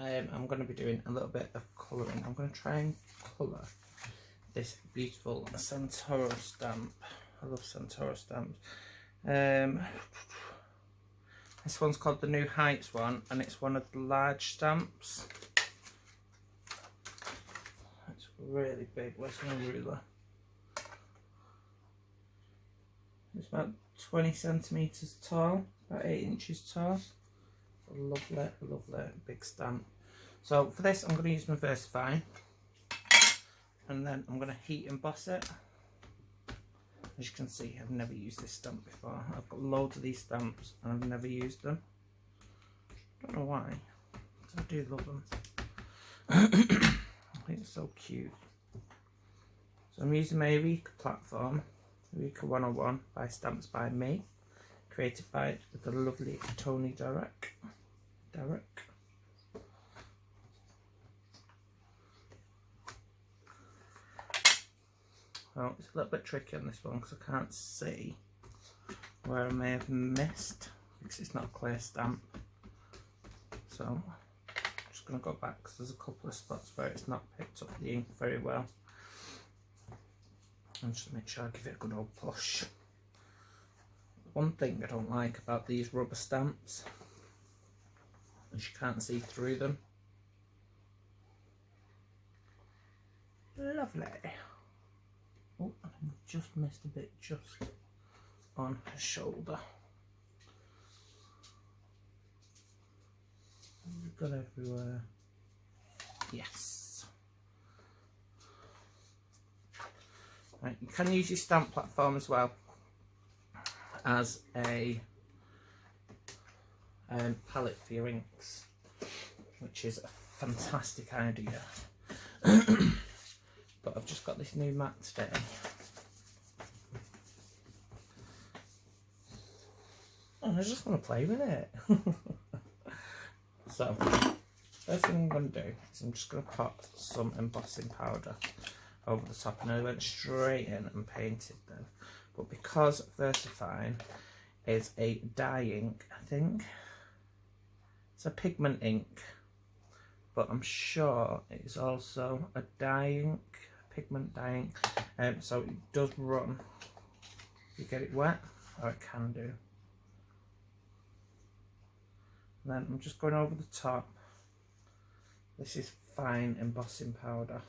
I'm going to be doing a little bit of colouring. I'm going to try and colour this beautiful Santoro stamp. I love Santoro stamps. This one's called the New Heights one, and it's one of the large stamps. It's really big. Where's my ruler? It's about 20 centimetres tall, about 8 inches tall. It's a lovely, lovely big stamp. So for this, I'm going to use my VersaFine, and then I'm going to heat emboss it. As you can see, I've never used this stamp before. I've got loads of these stamps and I've never used them. Don't know why, because I do love them. I think it's so cute. So I'm using my Eureka platform, Eureka 101 by Stamps by Me, created by the lovely Tony Derrick. Well, it's a little bit tricky on this one because I can't see where I may have missed because it's not a clear stamp. So I'm just going to go back because there's a couple of spots where it's not picked up the ink very well. And just make sure I give it a good old push. One thing I don't like about these rubber stamps is you can't see through them. Lovely. Oh, I just missed a bit just on her shoulder. We've got everywhere. Yes. Right, you can use your stamp platform as well as a palette for your inks, which is a fantastic idea. But I've just got this new mat today. And I just want to play with it. So, first thing I'm going to do is I'm just going to put some embossing powder over the top. And I went straight in and painted them. But because VersaFine is a dye ink, I think it's a pigment ink. But I'm sure it is also a dye ink. Pigment dyeing, so it does run. You get it wet, or it can do. And then I'm just going over the top. This is fine embossing powder.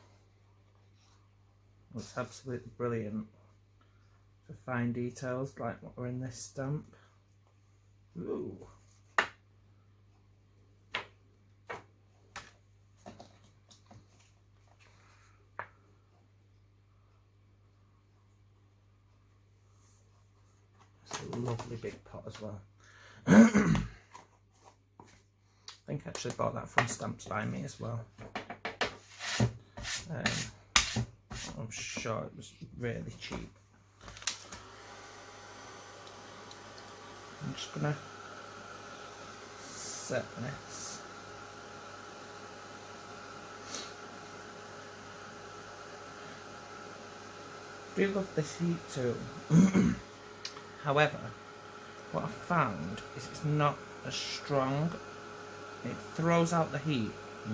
It's absolutely brilliant for fine details like what are in this stamp. Ooh. Lovely big pot as well. I think I actually bought that from Stamps by Me as well. I'm sure it was really cheap. I'm just gonna set this. I do love this heat tool. However, what I found is it's not as strong. It throws out the heat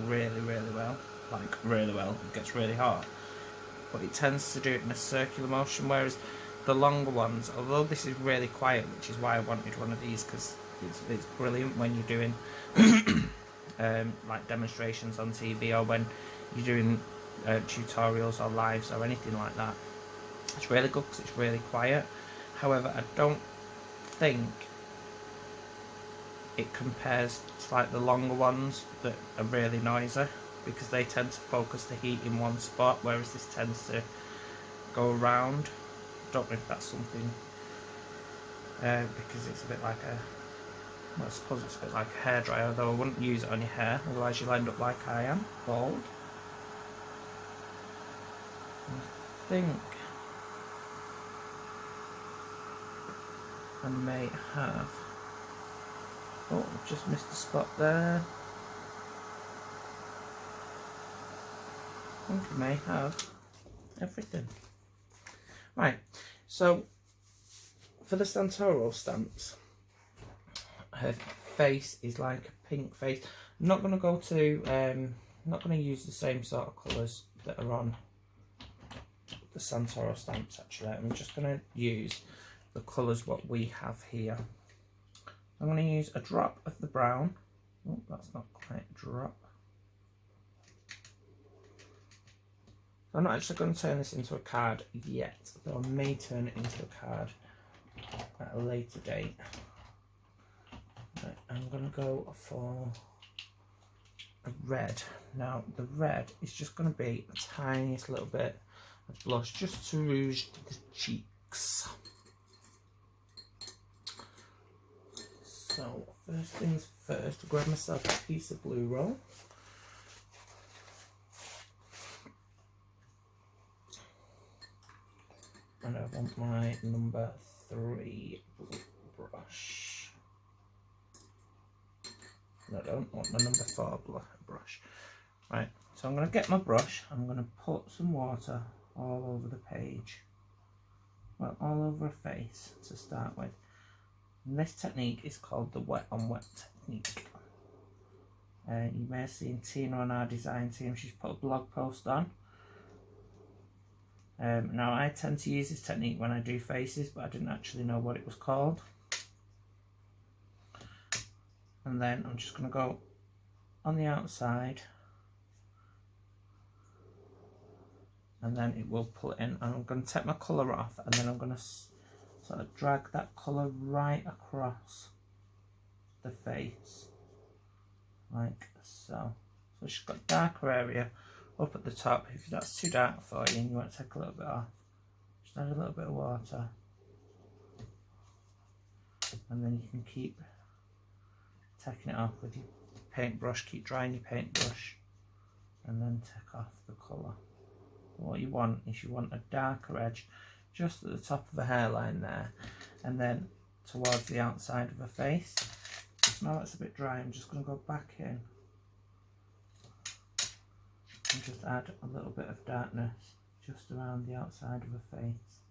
really, really well. Like, really well. It gets really hot. But it tends to do it in a circular motion, whereas the longer ones, although this is really quiet, which is why I wanted one of these, because it's brilliant when you're doing like demonstrations on TV, or when you're doing tutorials or lives or anything like that. It's really good because it's really quiet. However, I don't think it compares to like the longer ones that are really noisy, because they tend to focus the heat in one spot, whereas this tends to go around. Don't know if that's something because it's a bit like well, I suppose it's a bit like a hairdryer, although I wouldn't use it on your hair, otherwise you'll end up like I am, bald. I think I may have. Oh, I've just missed a spot there. I think I may have everything. Right, so for the Santoro stamps, her face is like a pink face. I'm not going to go to, I'm not going to use the same sort of colours that are on the Santoro stamps actually. I'm just going to use the colours what we have here. I'm going to use a drop of the brown. Oh, that's not quite a drop. So I'm not actually going to turn this into a card yet, though I may turn it into a card at a later date. Right, I'm going to go for a red. Now the red is just going to be the tiniest little bit of blush just to rouge the cheeks. So first things first, I'll grab myself a piece of blue roll. And I want my number 3 brush. No, I don't want my number 4 brush. Right, so I'm going to get my brush, I'm going to put some water all over the page. Well, all over a face to start with. And this technique is called the wet on wet technique. You may have seen Tina on our design team, she's put a blog post on. Now I tend to use this technique when I do faces, but I didn't actually know what it was called. And then I'm just going to go on the outside, and then it will pull it in, and I'm going to take my colour off, and then I'm going to sort of drag that colour right across the face, like so. So she's got a darker area up at the top. If that's too dark for you and you want to take a little bit off, just add a little bit of water, and then you can keep taking it off with your paintbrush, keep drying your paintbrush, and then take off the colour. What you want is you want a darker edge just at the top of the hairline there, and then towards the outside of the face. So now that's a bit dry, I'm just going to go back in and just add a little bit of darkness just around the outside of the face,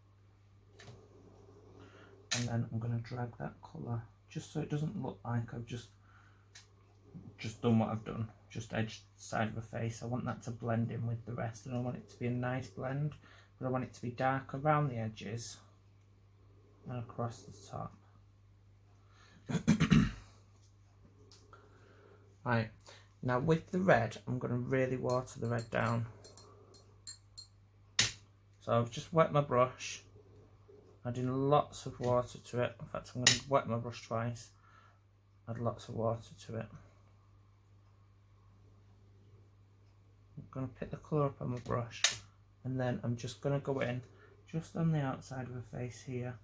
and then I'm going to drag that colour just so it doesn't look like I've just done what I've done, just edged the side of the face. I want that to blend in with the rest, and I want it to be a nice blend, but I want it to be dark around the edges and across the top. Right, now with the red, I'm going to really water the red down. So I've just wet my brush, adding lots of water to it. In fact, I'm going to wet my brush twice, add lots of water to it. I'm going to pick the colour up on my brush, and then I'm just going to go in just on the outside of the face here,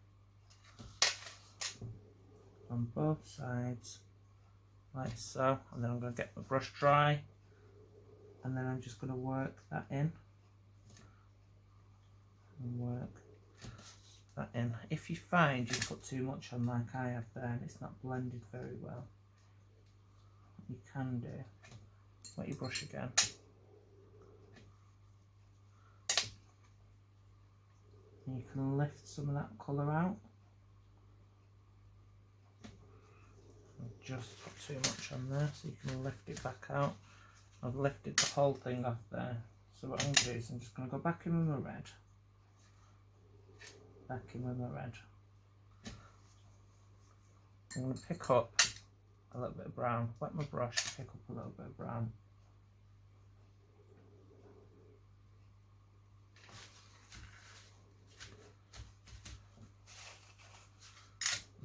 on both sides, like so, and then I'm going to get my brush dry, and then I'm just going to work that in, and work that in. If you find you put too much on like I have there and it's not blended very well, what you can do, wet your brush again, and you can lift some of that colour out. Just put too much on there, so you can lift it back out. I've lifted the whole thing off there. So what I'm going to do is I'm just going to go back in with my red. Back in with my red. I'm going to pick up a little bit of brown, wet my brush, pick up a little bit of brown.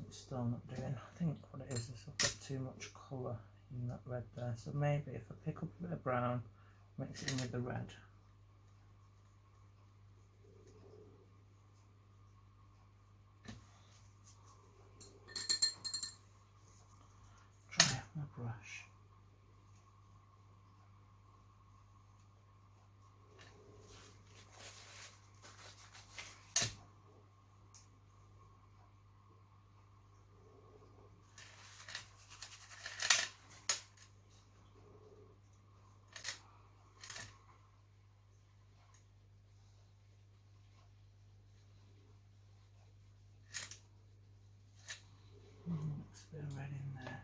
Still not doing. I think what it is I've got too much colour in that red there, so maybe if I pick up a bit of brown, mix it in with the red. Dry off my brush. Mix a bit of red in there.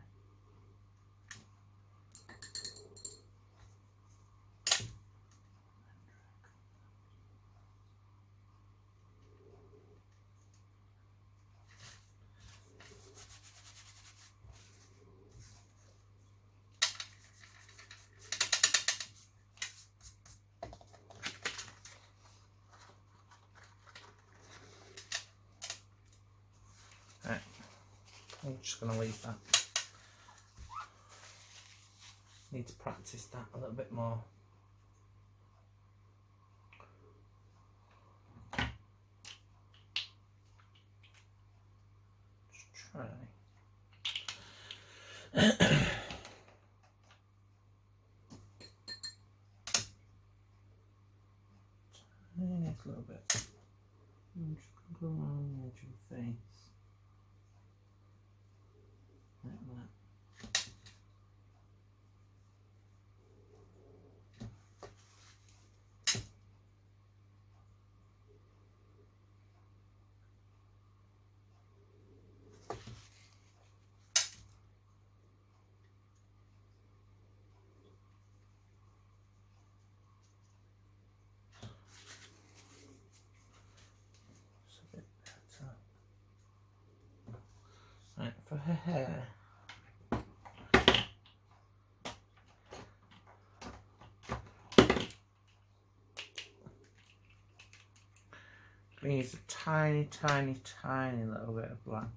I'm just going to leave that. Need to practice that a little bit more. Just try. Tiniest little bit. I'm just going to go around the edge of the face. Like that. Right, for her hair, I'm going to use a tiny, tiny, tiny little bit of black.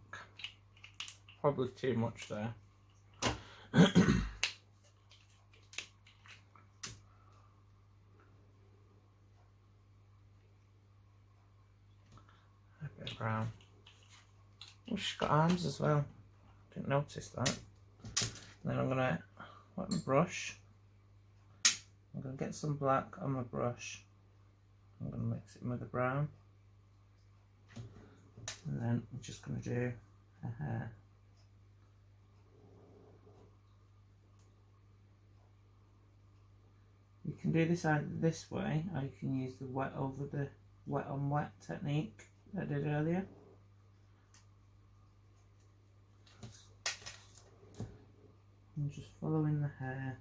Probably too much there. A bit of brown. Oh, she's got arms as well. Didn't notice that. And then I'm going to wet my brush. I'm going to get some black on my brush. I'm going to mix it with the brown. And then I'm just going to do her hair. You can do this either this way, or you can use the wet over the wet on wet technique that I did earlier. I'm just following the hair.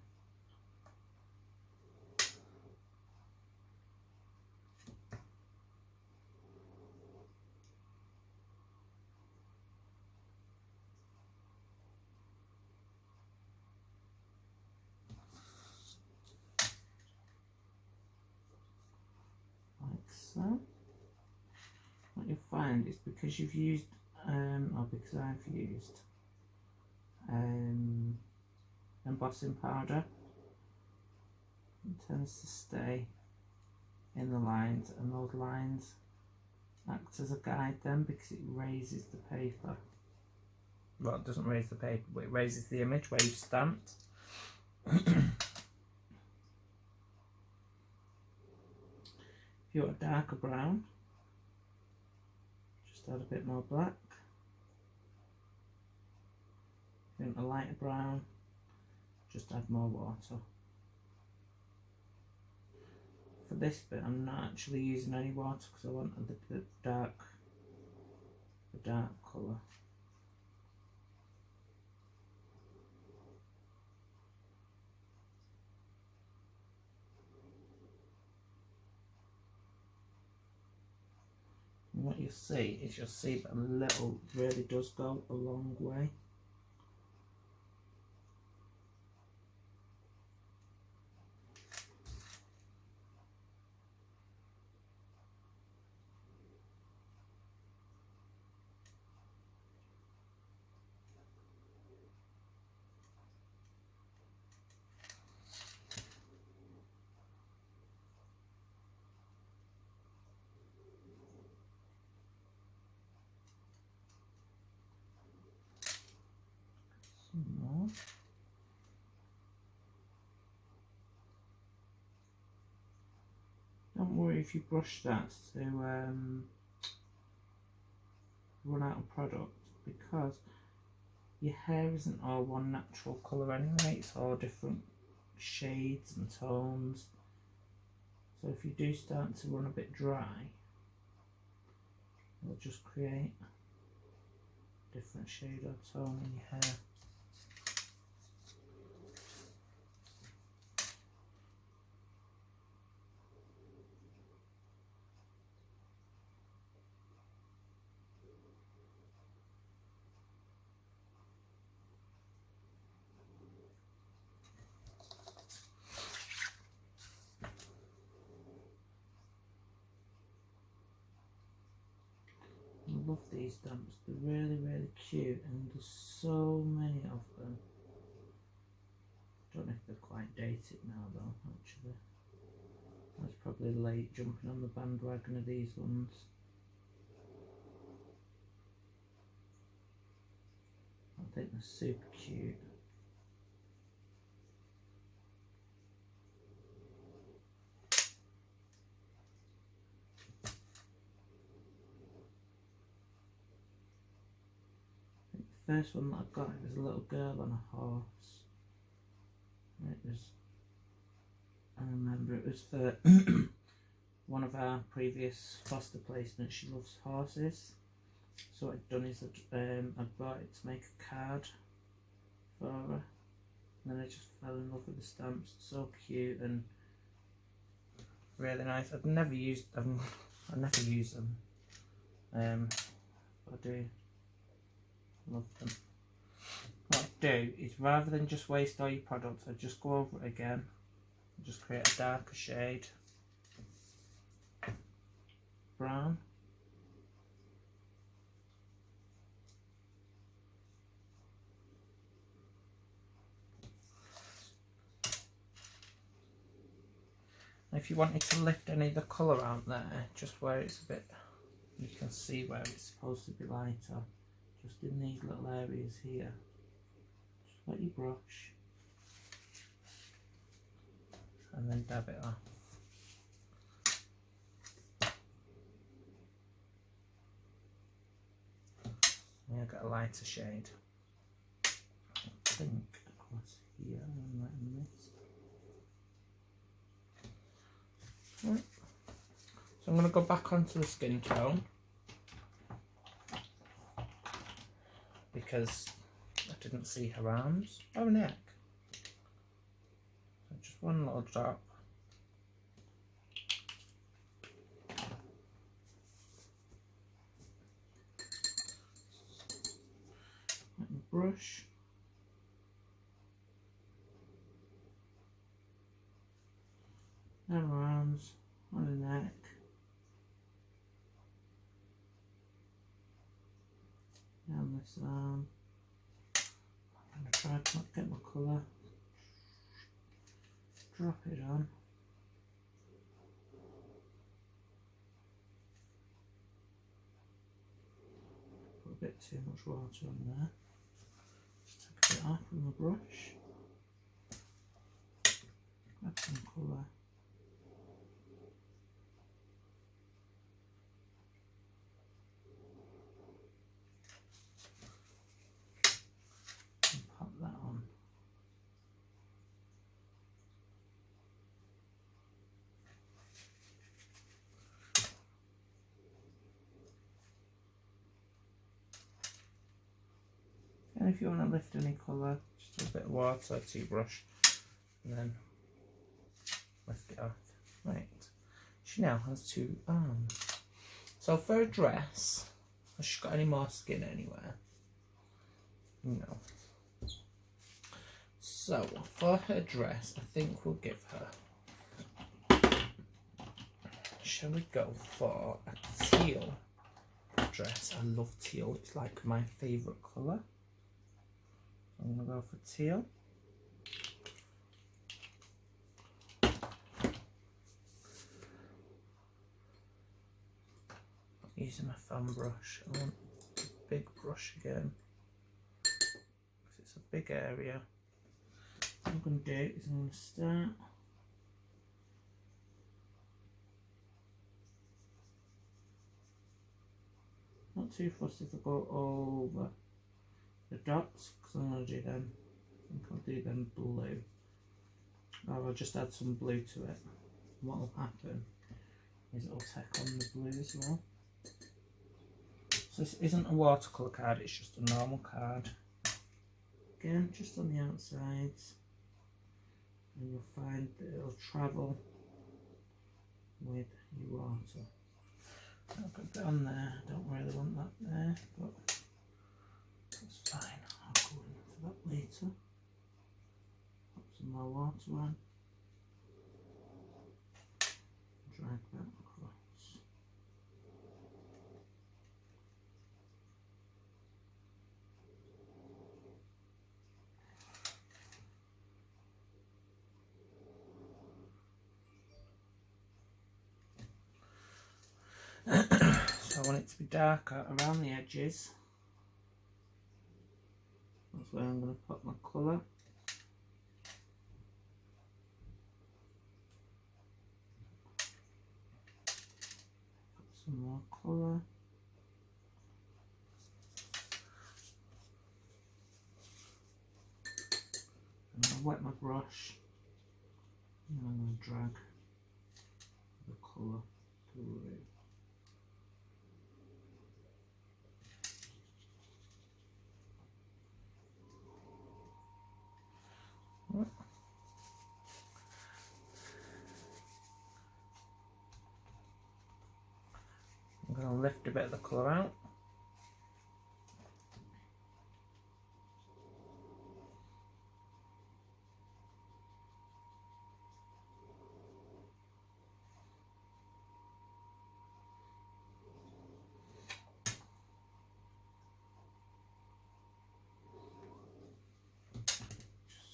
Like so. What you'll find is because you've used, or because I've used embossing powder, it tends to stay in the lines, and those lines act as a guide then because it raises the paper. Well, it doesn't raise the paper, but it raises the image where you've stamped. If you want a darker brown, just add a bit more black. If you want a lighter brown, just add more water. For this bit, I'm not actually using any water because I want the dark colour. And what you'll see is that a little really does go a long way. More. Don't worry if you brush that to run out of product, because your hair isn't all one natural colour anyway, it's all different shades and tones. So if you do start to run a bit dry, it'll just create a different shade or tone in your hair. love these stamps. They're really, really cute, and there's so many of them. Don't know if they're quite dated now though, actually. I was probably late jumping on the bandwagon of these ones. I think they're super cute. I think the first one that I got, it was a little girl on a horse. It was, I remember it was for one of our previous foster placements. She loves horses, so what I'd done is I bought it to make a card for her, and then I just fell in love with the stamps. So cute and really nice. I've never used them. I never use them, but I do love them. What I do is, rather than just waste all your products, I just go over it again and just create a darker shade, brown, if you wanted to lift any of the colour out there, just where it's a bit, you can see where it's supposed to be lighter, just in these little areas here. Let your brush and then dab it off. Yeah, I've got a lighter shade. I think across here and letting this. Right. So I'm going to go back onto the skin tone because I didn't see her arms or neck. So just one little drop. Let me brush. And her arms, on the neck. Down this arm. I'm going to try to get my colour, drop it on. Put a bit too much water on there. Just take a bit off with my brush. Grab some colour. And if you want to lift any colour, just a bit of water to your brush and then lift it off. Right, she now has 2 arms. So for a dress, has she got any more skin anywhere? No. So for her dress, I think we'll give her, shall we go for a teal dress? I love teal, it's like my favourite colour. I'm going to go for teal. Using my fan brush, I want a big brush again because it's a big area. What I'm going to do is I'm going to start not too fussy if I go over the dots, because I'm going to do them, I think I'll do them blue, or I'll just add some blue to it. And what will happen is it'll take on the blue as well. So this isn't a watercolour card, it's just a normal card. Again, just on the outsides, and you'll find that it'll travel with your water. I'll put a bit on there, I don't really want that there, but that's fine, I'll go in for that later. Put some more water on. Drag that across. want it to be darker around the edges. That's where I'm going to put my colour. Put some more colour. And I'll wet my brush and I'm going to drag the colour through. I'm going to lift a bit of the colour out.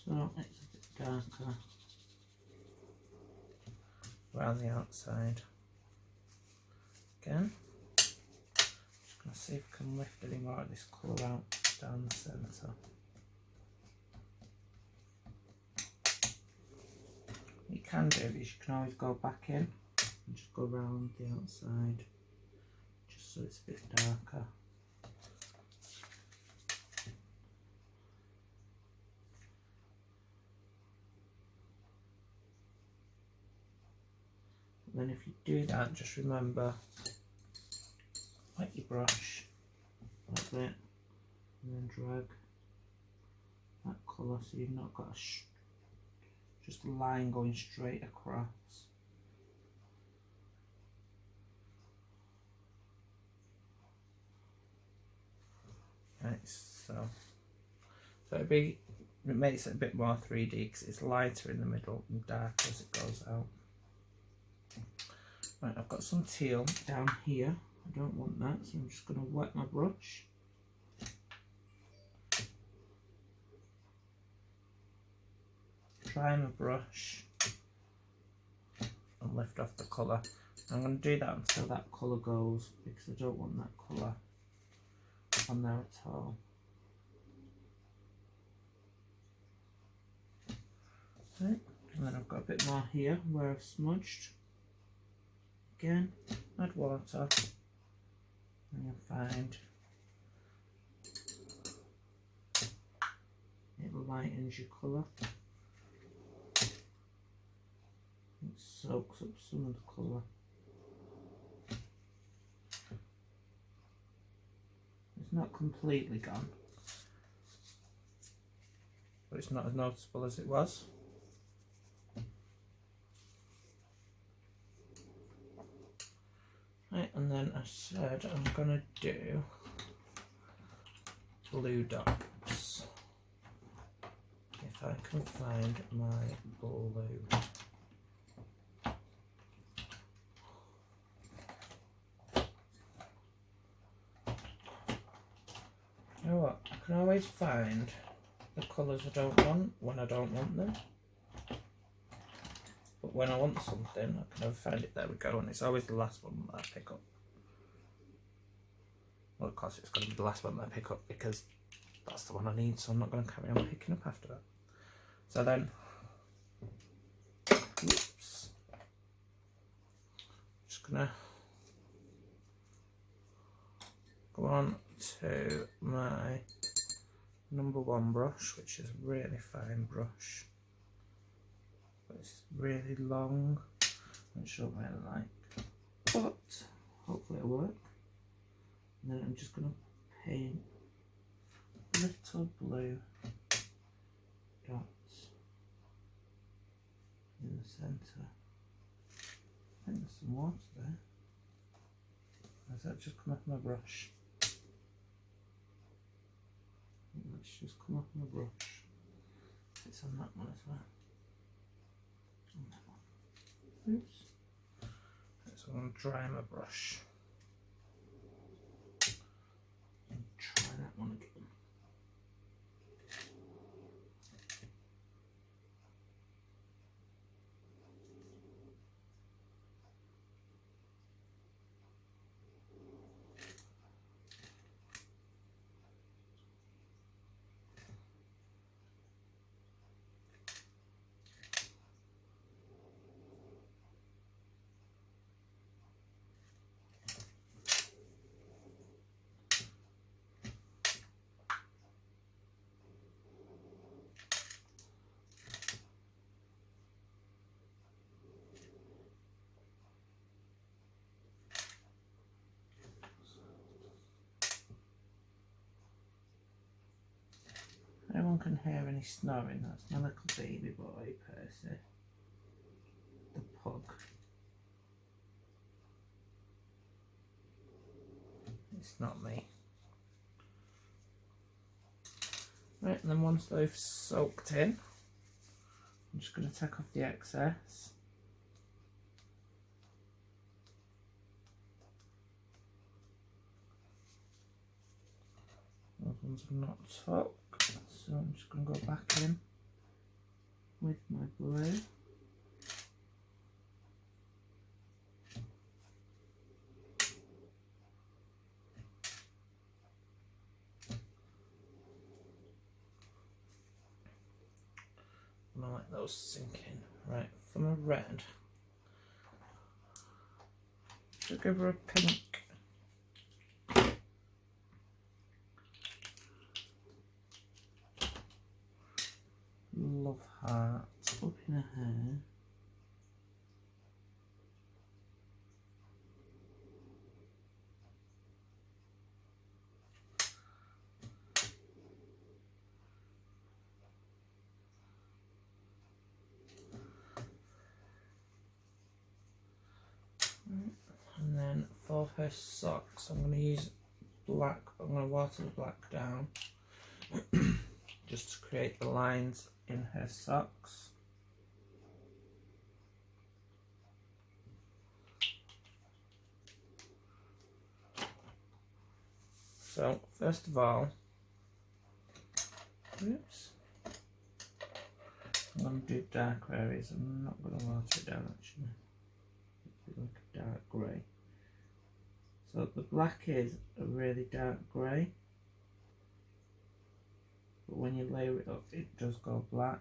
So it's a bit darker around the outside. Again, just going to see if I can lift any more of this colour out down the centre. What you can do is you can always go back in and just go around the outside, just so it's a bit darker. And then if you do that, just remember, wet your brush like that, and then drag that colour so you've not got just a line going straight across. Right, so it makes it a bit more 3D because it's lighter in the middle and darker as it goes out. Right, I've got some teal down here. I don't want that, so I'm just going to wet my brush. Dry my brush and lift off the colour. I'm going to do that until that colour goes, because I don't want that colour on there at all. Right, and then I've got a bit more here where I've smudged. Again, add water and you'll find it lightens your colour. It soaks up some of the colour. It's not completely gone, but it's not as noticeable as it was. Right, and then I said I'm going to do blue dots. If I can find my blue. You know what, I can always find the colours I don't want when I don't want them. But when I want something, I can never find it. There we go, and it's always the last one that I pick up. Well, of course, it's going to be the last one that I pick up because that's the one I need, so I'm not going to carry on picking up after that. So then, oops, just going to go on to my #1 brush, which is a really fine brush. It's really long, which I don't really like, but hopefully it'll work. And then I'm just going to paint little blue dots in the centre. I think there's some water there. Has that just come off my brush? Let's just come off my brush. It's on that one as well. Oops. So I'm going to dry my brush and try that one again. anyone can hear any snoring, that's my little baby boy, Percy, the pug. It's not me. Right, and then once they've soaked in, I'm just going to take off the excess. Those ones have not soaked, so I'm just going to go back in with my blue. And I like those sinking. Right, for my red, I'll give her a pink. Love heart up in her hair. And then for her socks, I'm going to use black, but I'm going to water the black down just to create the lines in her socks. So first of all, oops, I'm going to do dark areas. I'm not going to water it down actually. It's like a dark grey. So the black is a really dark grey, but when you layer it up, it does go black.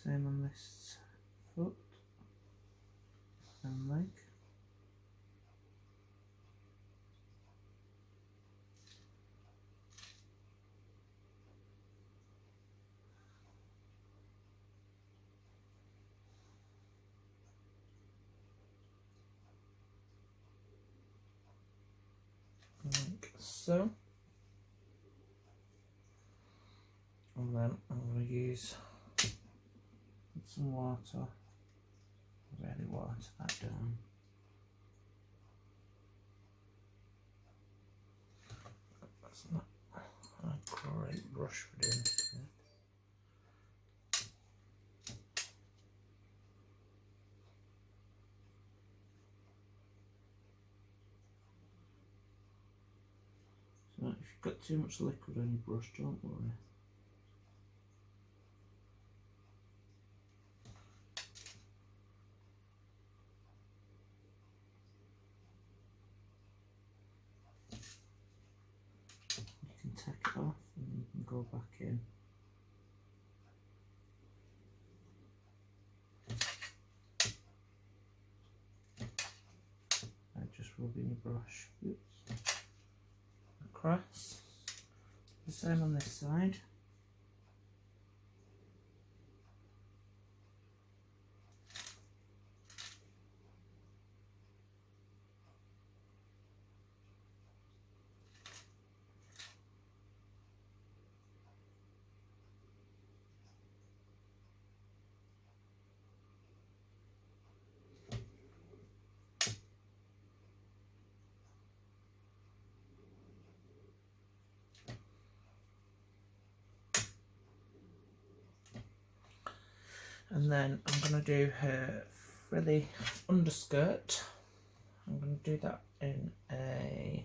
Same on this foot and leg. Like so. And then I'm going to use some water, really water that down. That's not a great brush for doing it. So if you've got too much liquid on your brush, don't worry. Take it off and you can go back in. And just rubbing your brush. Oops. Across. The same on this side. And then I'm going to do her frilly underskirt. I'm going to do that in a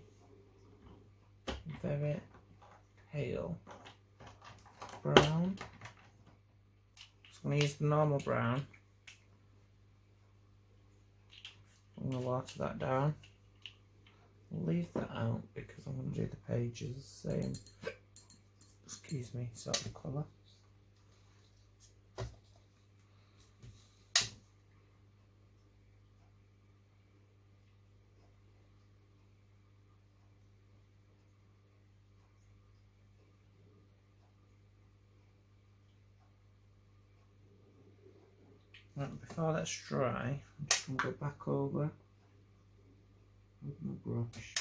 very pale brown. So I'm going to use the normal brown. I'm going to water that down. I'll leave that out because I'm going to do the pages the same, excuse me, sort of colour. Right, before that's dry, I'm just going to go back over with my brush.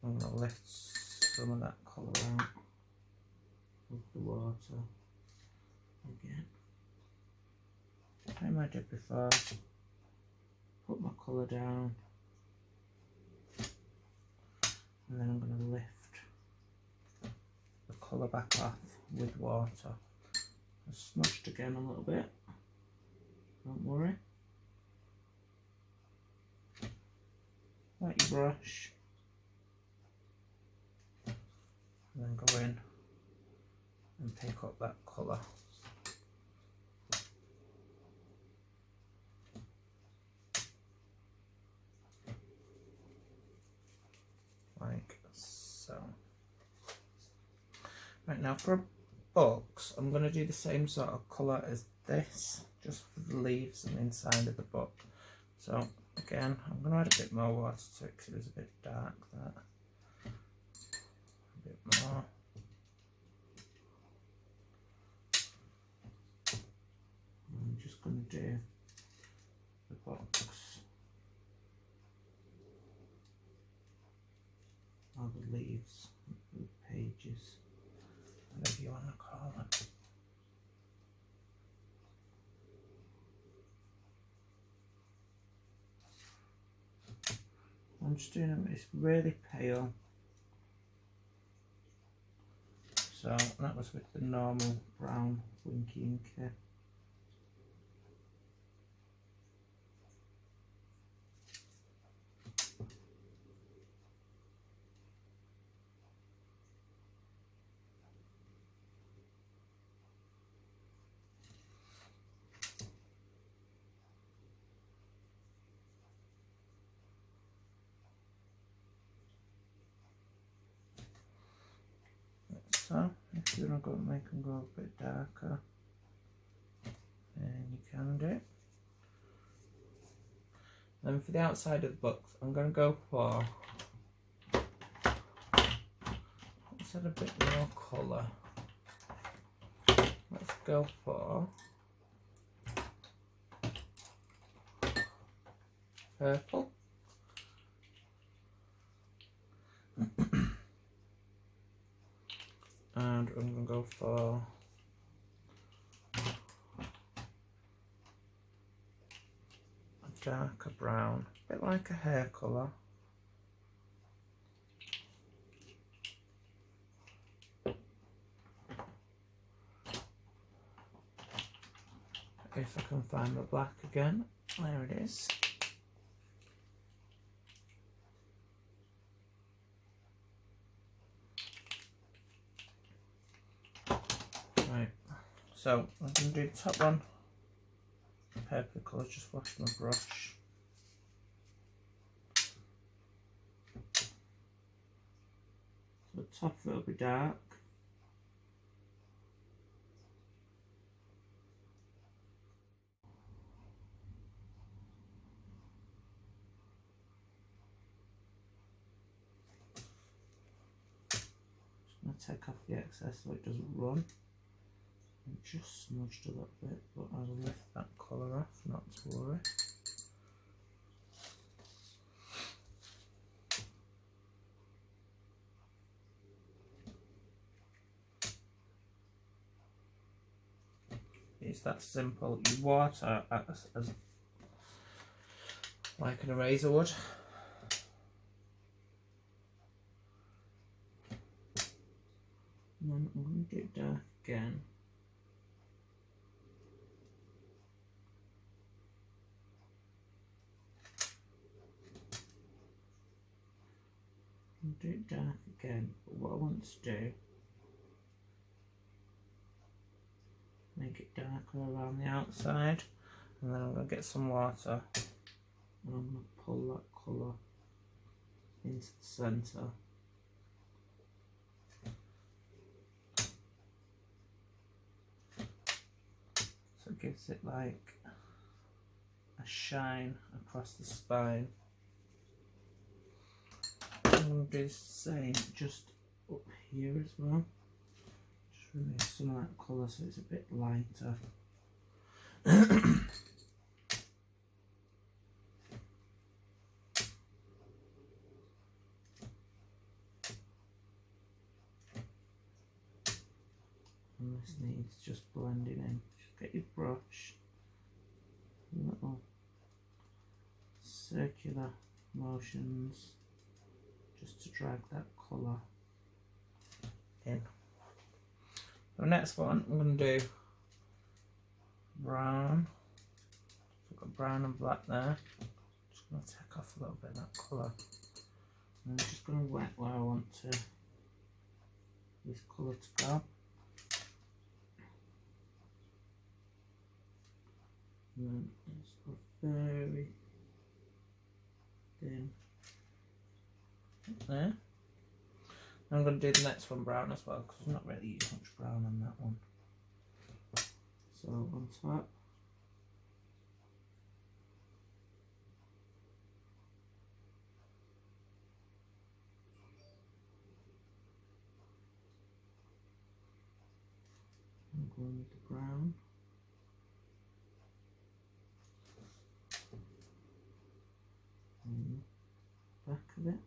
I'm going to lift some of that colour out with the water again. Same I did before. Put my colour down, and then I'm going to lift the colour back off with water. I smudged again a little bit, don't worry. Wet your brush, and then go in and pick up that colour. Like so. Right, now for a box, I'm going to do the same sort of colour as this, just for the leaves and inside of the book. So again, I'm going to add a bit more water to it because it was a bit dark there. A bit more. I'm just going to do the box, or the leaves, the pages, whatever you want to call it. I'm just doing it, it's really pale. So that was with the normal brown Winkie Inkie. So if you want to make them go a bit darker, then you can do. Then for the outside of the box, I'm going to go for, let's add a bit more colour. Let's go for purple. And I'm going to go for a darker brown, a bit like a hair colour. If I can find the black again, there it is. Right, so I'm going to do the top one, purple colour, just wash my brush. So the top of it will be dark. Just going to take off the excess so it doesn't run. I'm just smudged a little bit, but I'll lift that colour off, not to worry. It's that simple. You water as like an eraser would. And then I'm going to do it dark again. I'll do it dark again, but what I want to do, make it darker around the outside, and then I'm going to get some water and I'm going to pull that colour into the centre. So it gives it like a shine across the spine. I'm going to do the same just up here as well. Just remove some of that colour so it's a bit lighter. And this needs just blending in. Just get your brush, little circular motions just to drag that colour in. The next one I'm going to do brown. So I've got brown and black there. Just going to take off a little bit of that colour. And I'm just going to wet where I want this colour to go. And then just go very thin there. I'm going to do the next one brown as well because I've not really used much brown on that one. So on top, I'm going with the brown. And back of it.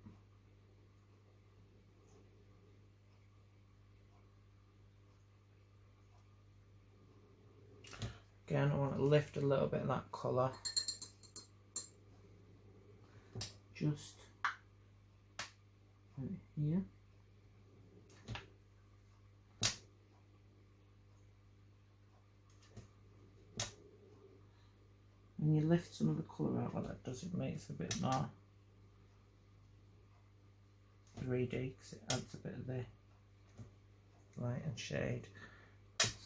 Again, I want to lift a little bit of that colour just right here. And you lift some of the colour out, what that does, it makes it a bit more 3D because it adds a bit of the light and shade.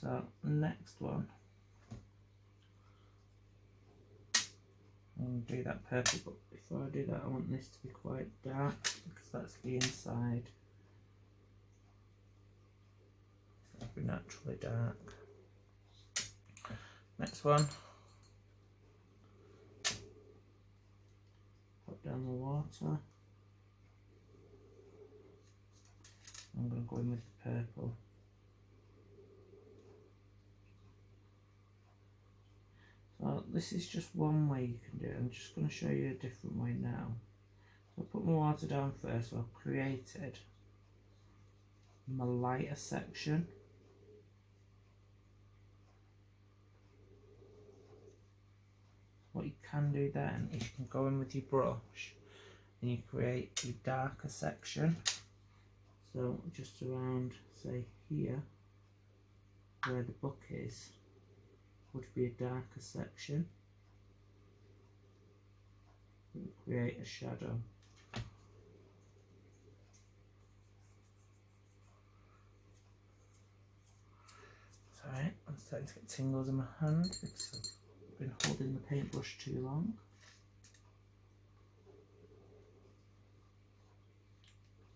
So next one, I'm going to do that purple, but before I do that I want this to be quite dark because that's the inside. So it'll be naturally dark. Next one, put down the water. I'm going to go in with the purple. So this is just one way you can do it. I'm just going to show you a different way now. So I'll put my water down first. So I've created my lighter section. What you can do then is you can go in with your brush and you create your darker section. So just around, say here, where the book is, would be a darker section. We'll create a shadow. Sorry, I'm starting to get tingles in my hand because I've been holding the paintbrush too long.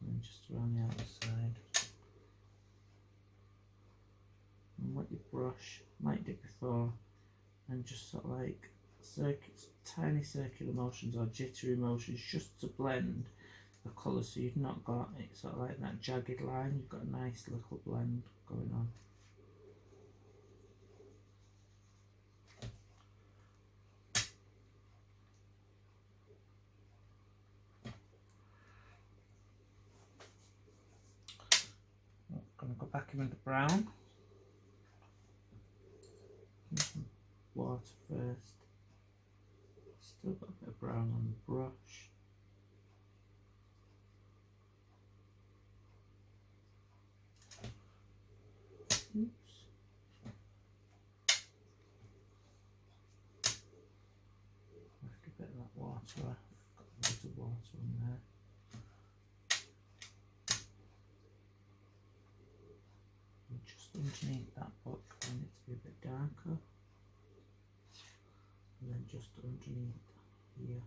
And just around the outside. And what your brush might do before, and just sort of like tiny circular motions or jittery motions just to blend the colour so you've not got it sort of like that jagged line, you've got a nice little blend going on. I'm going to go back in with the brown. Water first. Still got a bit of brown on the brush. Oops. Lift a bit of that water off. Got loads of water in there. And just underneath that book, I want it to be a bit darker. And then just underneath here.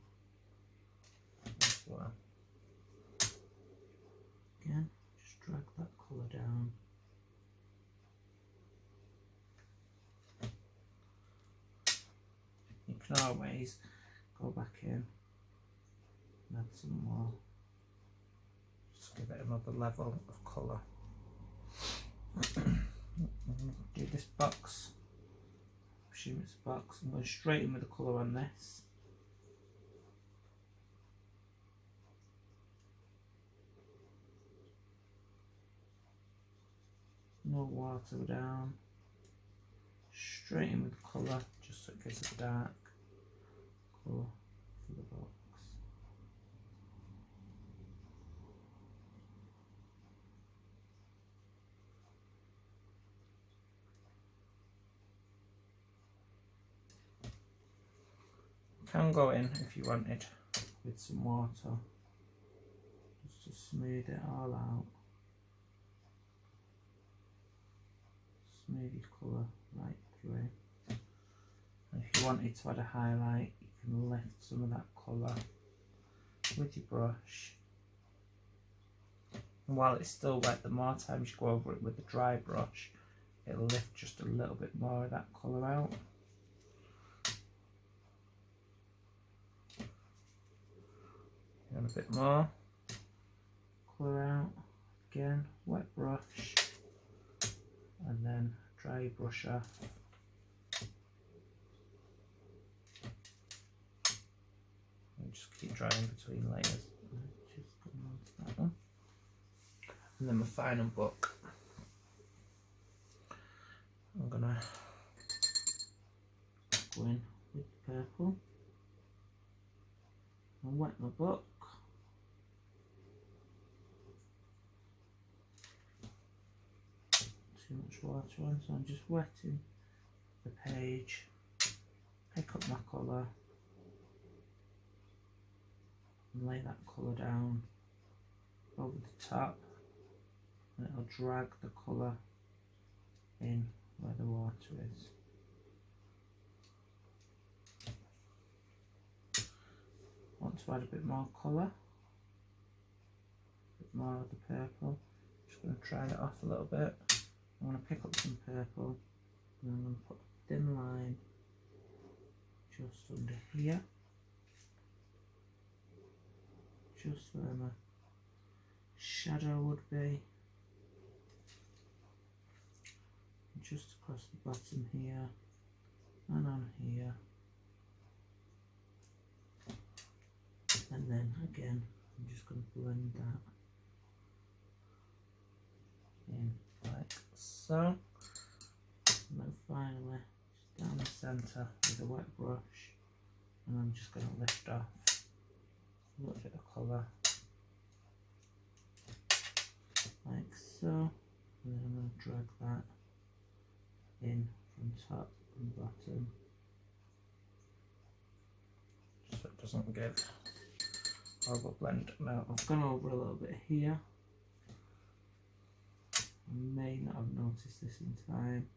can always go back in and add some more. Just give it another level of colour. Do this box. I assume it's a box. I'm going straight in with the colour on this. No water down. Straight in with the colour, just so it gives it a dark colour for the box. You can go in if you wanted with some water, just to smooth it all out. Smooth your colour right through. And if you wanted to add a highlight, you can lift some of that colour with your brush. And while it's still wet, the more times you go over it with the dry brush, it'll lift just a little bit more of that colour out. And a bit more colour out. Again, wet brush. And then dry your brush off. And just keep drying between layers. Just come on to that one. And then my final book. I'm gonna go in with the purple and wet my book. Too much water on, so I'm just wetting the page, pick up my colour and lay that colour down over the top, and it'll drag the colour in where the water is. Want to add a bit more colour, a bit more of the purple. Just going to try it off a little bit. I'm going to pick up some purple and I'm going to put a thin line just under here, just where my shadow would be, and just across the bottom here and on here, and then again I'm just going to blend that in like so, and then finally just down the centre with a wet brush, and I'm just going to lift off a little bit of colour like so, and then I'm going to drag that in from top and bottom just so it doesn't give horrible blend. Now I've gone over a little bit here. I may not have noticed this in time.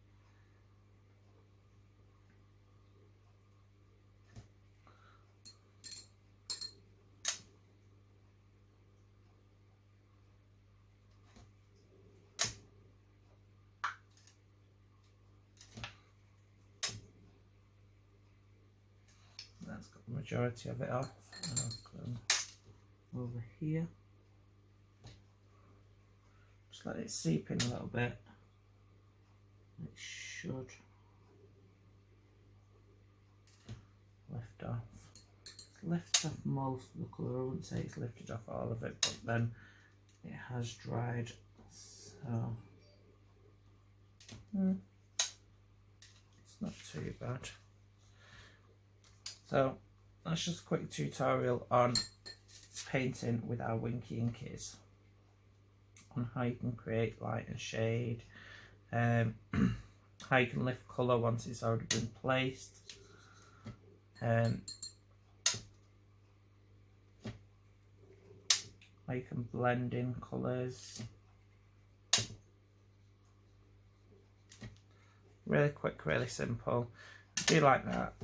That's got the majority of it off. I'll go over here. Just let it seep in a little bit. It should lift off. It's lifted off most of the colour. I wouldn't say it's lifted off all of it, but then it has dried, so it's not too bad. So that's just a quick tutorial on painting with our Winkie Inkies, on how you can create light and shade, how you can lift colour once it's already been placed, how you can blend in colours. Really quick, really simple. I do like that.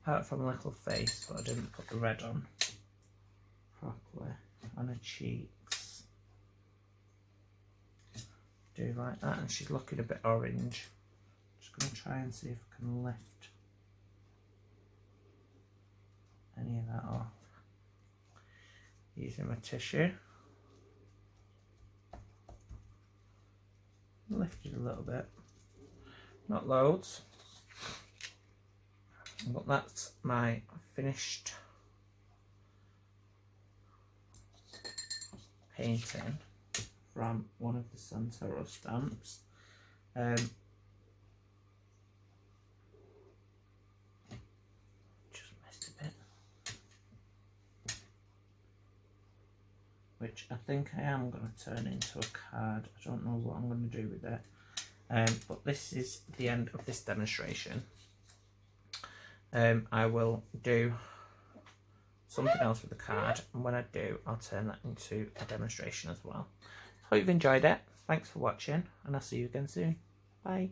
Apart from a little face, but I didn't put the red on properly on her cheeks. Do like that, and she's looking a bit orange. Just just going to try and see if I can lift any of that off using my tissue. Lift it a little bit, not loads, but that's my finished painting from one of the Santoro stamps. Just missed a bit, which I think I am going to turn into a card. I don't know what I'm going to do with it, but this is the end of this demonstration. I will do something else with the card, and when I do, I'll turn that into a demonstration as well. Hope you've enjoyed it. Thanks for watching, and I'll see you again soon. Bye.